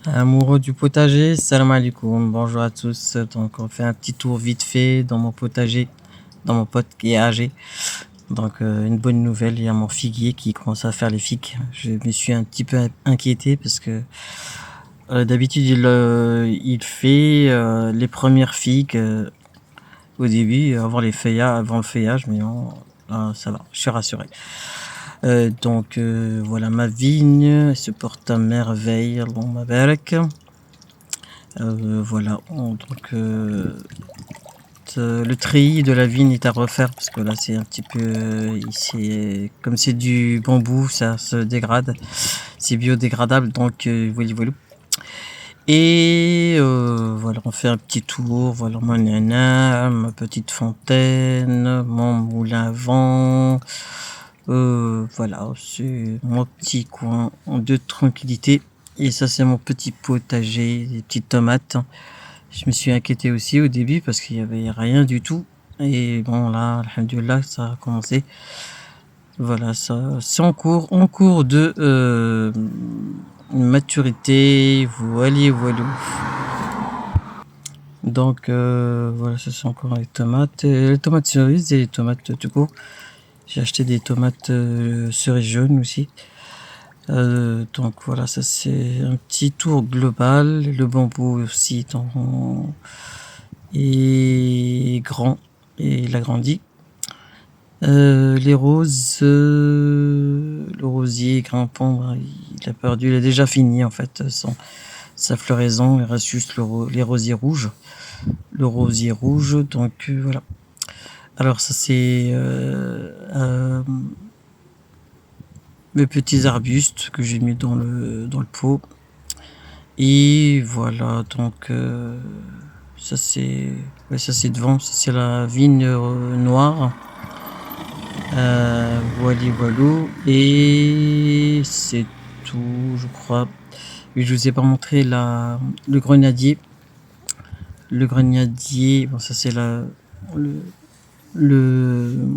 Amoureux du potager, salam alaikum, bonjour à tous. Donc on fait un petit tour vite fait dans mon potager, dans mon pot qui est âgé. Donc une bonne nouvelle, il y a mon figuier qui commence à faire les figues. Je me suis un petit peu inquiété parce que d'habitude il fait les premières figues au début, avant avant le feuillage, mais non, là, ça va, je suis rassuré. Voilà, ma vigne elle se porte à merveille, Allahumma barak. Voilà, le treillis de la vigne est à refaire parce que là c'est un petit peu, comme c'est du bambou, ça se dégrade, c'est biodégradable, donc voilà, voilà. Et voilà, on fait un petit tour, voilà mon nana, ma petite fontaine, mon moulin à vent. Voilà, c'est mon petit coin de tranquillité. Et ça, c'est mon petit potager, des petites tomates. Je me suis inquiété aussi au début parce qu'il y avait rien du tout. Et bon, là, alhamdoulilah, ça a commencé. Voilà, ça, c'est en cours de maturité. Voilà, voilà. Donc, voilà, ce sont encore les tomates. Les tomates cerises et les tomates tout court. J'ai acheté des tomates cerises jaunes aussi. Donc voilà, ça c'est un petit tour global. Le bambou aussi est grand et il a grandi. Les roses, le rosier grimpant, il a perdu, il a déjà fini en fait sa floraison. Il reste juste les rosiers rouges. Le rosier rouge, donc voilà. Alors ça c'est mes petits arbustes que j'ai mis dans le pot. Et voilà, donc ça c'est devant, ça c'est la vigne noire. Voilà, voilà. Et c'est tout, je crois. Et je vous ai pas montré le grenadier. Le grenadier, bon ça c'est le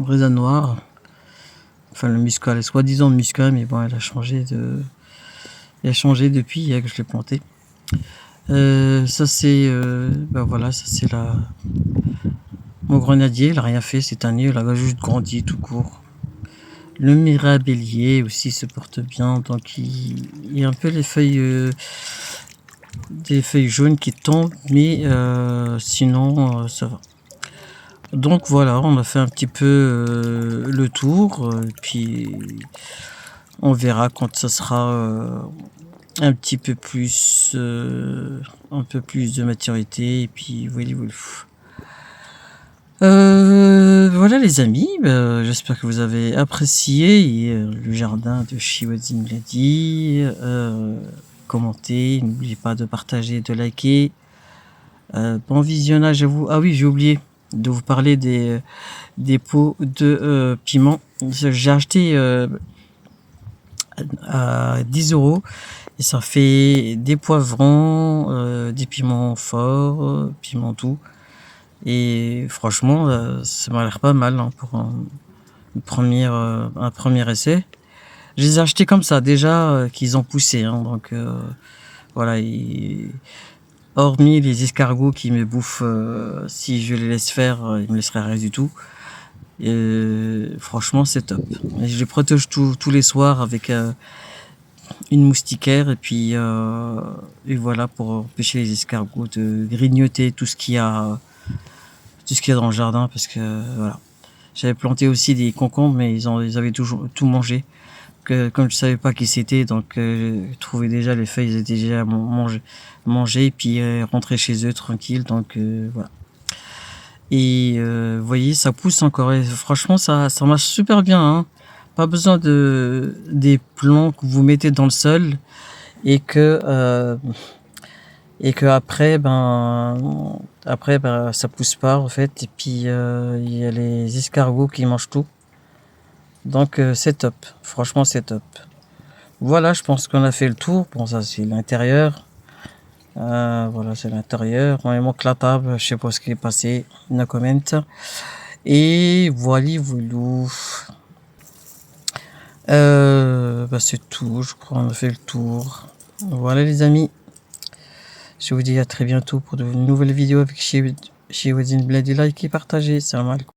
raisin noir. Enfin le muscat, le soi-disant muscat, mais bon, il a changé depuis que je l'ai planté. Ça c'est voilà, ça c'est mon grenadier, il a rien fait cette année, il a juste grandi tout court. Le mirabellier aussi se porte bien, donc il y a un peu les feuilles, des feuilles jaunes qui tombent, mais sinon ça va. Donc voilà, on a fait un petit peu le tour, puis on verra quand ça sera un peu plus de maturité, et puis voilà, voilà. Voilà les amis, j'espère que vous avez apprécié le jardin de Shiwazi Mladi. Commentez, n'oubliez pas de partager, de liker. Bon visionnage à vous. Ah oui, j'ai oublié de vous parler des pots de piment. J'ai acheté à 10 € et ça fait des poivrons, des piments forts, piments doux. Et franchement, ça m'a l'air pas mal pour un premier essai. Je les ai achetés comme ça déjà, qu'ils ont poussé. Donc voilà, hormis les escargots qui me bouffent, si je les laisse faire, ils me laisseraient rien du tout. Franchement, c'est top. Et je les protège tous les soirs avec une moustiquaire et voilà, pour empêcher les escargots de grignoter tout ce qu'il y a dans le jardin, parce que voilà. J'avais planté aussi des concombres, mais ils avaient toujours tout mangé. Comme je savais pas qui c'était, donc je trouvais déjà les feuilles, ils étaient déjà mangées, et puis rentrer chez eux tranquille. Donc voilà. Et vous voyez, ça pousse encore. Et franchement, ça marche super bien. Hein. Pas besoin des plants que vous mettez dans le sol et que après ça pousse pas en fait. Et puis il y a les escargots qui mangent tout. Donc c'est top. Franchement, c'est top. Voilà, je pense qu'on a fait le tour. Bon, ça c'est l'intérieur. Voilà, c'est l'intérieur. On manque la table. Je sais pas ce qui est passé. No comment. Et voilà, voilou. C'est tout. Je crois qu'on a fait le tour. Voilà les amis. Je vous dis à très bientôt pour de nouvelles vidéos avec Shiwadin Blady. Like et partagez. Salam alaikum.